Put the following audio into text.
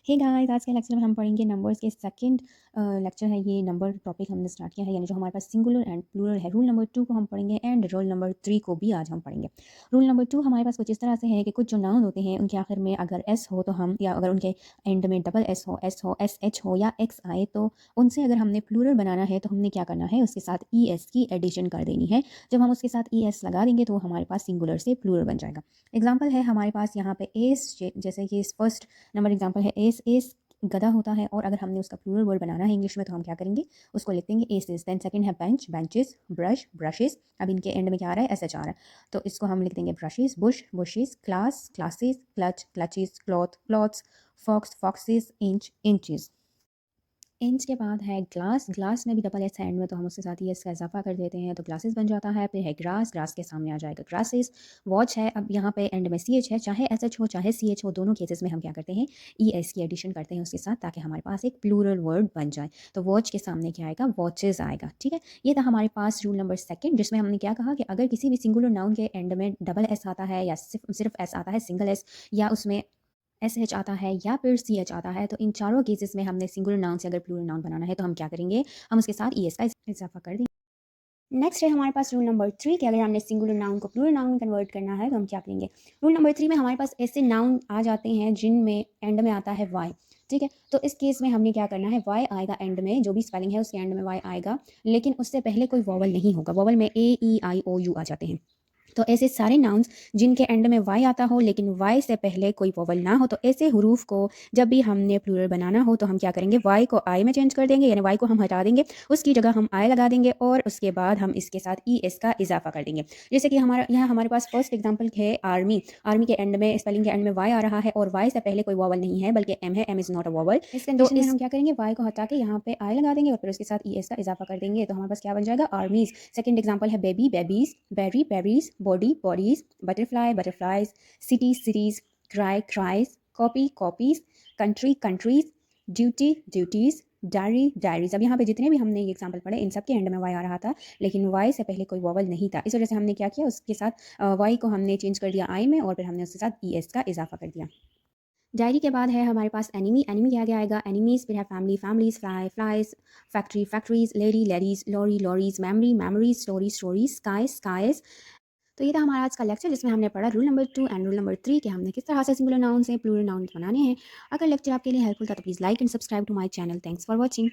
Hey guys, आज के lecture में हम पढ़ेंगे नंबर्स के सेकंड लेक्चर है ये। नंबर टॉपिक हमने स्टार्ट किया है, यानी जो हमारे पास सिंगुलर एंड प्लूरल है। रूल नंबर 2 को हम पढ़ेंगे एंड रूल नंबर 3 को भी आज हम पढ़ेंगे। रूल नंबर 2 हमारे पास कुछ इस तरह से है कि कुछ जो नाउन होते हैं उनके आखिर में अगर एस हो तो हम, या अगर उनके एंड में डबल एस हो, एस एच हो या एक्स आए, तो उनसे अगर हमने प्लूरल बनाना है तो हमने क्या करना है, उसके साथ ई एस की एडिशन कर देनी है। जब हम उसके साथ ई एस लगा देंगे तो वो हमारे पास सिंगुलर से प्लूरल बन जाएगा। एग्जाम्पल है हमारे पास यहाँ पे एस, जैसे कि फर्स्ट नंबर एग्जाम्पल है एस। एस गधा होता है, और अगर हमने उसका प्लूरल वर्ड बनाना है इंग्लिश में तो हम क्या करेंगे, उसको लिख देंगे एसेस। देन सेकंड है बेंच, बेंचेस, ब्रश, ब्रशेस। अब इनके एंड में क्या आ रहा है, एस एच आ रहा है, तो इसको हम लिख देंगे brushes. Bush, bushes. Class, classes. Clutch, clutches. Cloth, cloths. Fox, foxes. Inch, inches. Inch के बाद है ग्लास। ग्लास में भी डबल एस हैंड में, तो हम उसके साथ ये इसका इजाफा कर देते हैं तो ग्लासेस बन जाता है। फिर है ग्रास, ग्रास के सामने आ जाएगा ग्रासेस। वॉच है, अब यहाँ पे एंड में सी एच है, चाहे एस एच हो चाहे सी एच हो, दोनों केसेस में हम क्या करते हैं, ई एस की एडिशन करते हैं उसके साथ, ताकि हमारे पास एक प्लूरल वर्ड बन जाए। तो वॉच के सामने क्या आएगा, वॉचेज आएगा। ठीक है, ये था हमारे पास रूल नंबर सेकंड, जिसमें हमने क्या कहा कि अगर किसी भी सिंगुलर नाउन के एंड में डबल एस आता है, या सिर्फ एस आता है सिंगल एस, या उसमें एस एच आता है या फिर सी एच आता है, तो इन चारों केसेस में हमने सिंगुलर नाउन से अगर प्लूरल नाउन बनाना है तो हम क्या करेंगे, हम उसके साथ ई एस का इजाफा कर देंगे। नेक्स्ट है हमारे पास रूल नंबर 3 कि अगर हमने सिंगुलर नाउन को प्लूरल नाउन में कन्वर्ट करना है तो हम क्या करेंगे। रूल नंबर 3 में हमारे पास ऐसे नाउन आ जाते हैं जिनमें एंड में आता है वाई। ठीक है, तो इस केस में हमने क्या करना है, वाई आएगा एंड में, जो भी स्पेलिंग है उसके एंड में वाई आएगा, लेकिन उससे पहले कोई वॉवल नहीं होगा। वॉवल में ए ई आई ओ यू आ जाते हैं। तो ऐसे सारे नाउन्स जिनके एंड में वाई आता हो लेकिन वाई से पहले कोई वोवल ना हो, तो ऐसे हरूफ को जब भी हमने प्लूरल बनाना हो तो हम क्या करेंगे, वाई को आई में चेंज कर देंगे, यानी वाई को हम हटा देंगे, उसकी जगह हम आई लगा देंगे, और उसके बाद हम इसके साथ ई एस का इजाफा कर देंगे। जैसे कि हमारा यहाँ हमारे पास फर्स्ट एग्जाम्पल है आर्मी। आर्मी के एंड में, स्पेलिंग के एंड में वाई आ रहा है, और वाई से पहले कोई वोवल नहीं है बल्कि एम है। M is not a vowel. इस कंडीशन में हम क्या करेंगे, वाई को हटा के यहाँ पे आई लगा देंगे और फिर उसके साथ ई एस का इजाफा कर देंगे, तो हमारे पास क्या बन जाएगा, आर्मीज। सेकंड एग्जाम्पल है baby, babies, berry, berries, body, bodies, butterfly, butterflies, city, cities, cry, cries, copy, copies, country, countries, duty, duties, diary, diaries. अब यहाँ पे जितने भी हमने ये एग्जाम्पल पढ़े इन सब के एंड में वाई आ रहा था, लेकिन वाई से पहले कोई वॉवल नहीं था। इस वजह से हमने क्या किया, उसके साथ वाई को हमने चेंज कर दिया आई में, और फिर हमने उसके साथ ई एस का इजाफा कर दिया। डायरी के बाद है हमारे पास एनिमी। एनिमी क्या क्या आएगा, एनिमीज। फिर है family, families. Fly, flies. Factory, factories. Lady, ladies. Lorry, lorries. Memory, memories. Story, stories. Sky, skies. तो ये था हमारा आज का लेक्चर, जिसमें हमने पढ़ा rule number 2 and rule number 3 कि हमने किस तरह से सिंगुलर नाउन से प्लूरल नाउन बनाने हैं। अगर लेक्चर आपके लिए हेल्पफुल था तो please like and subscribe to my channel. Thanks for watching.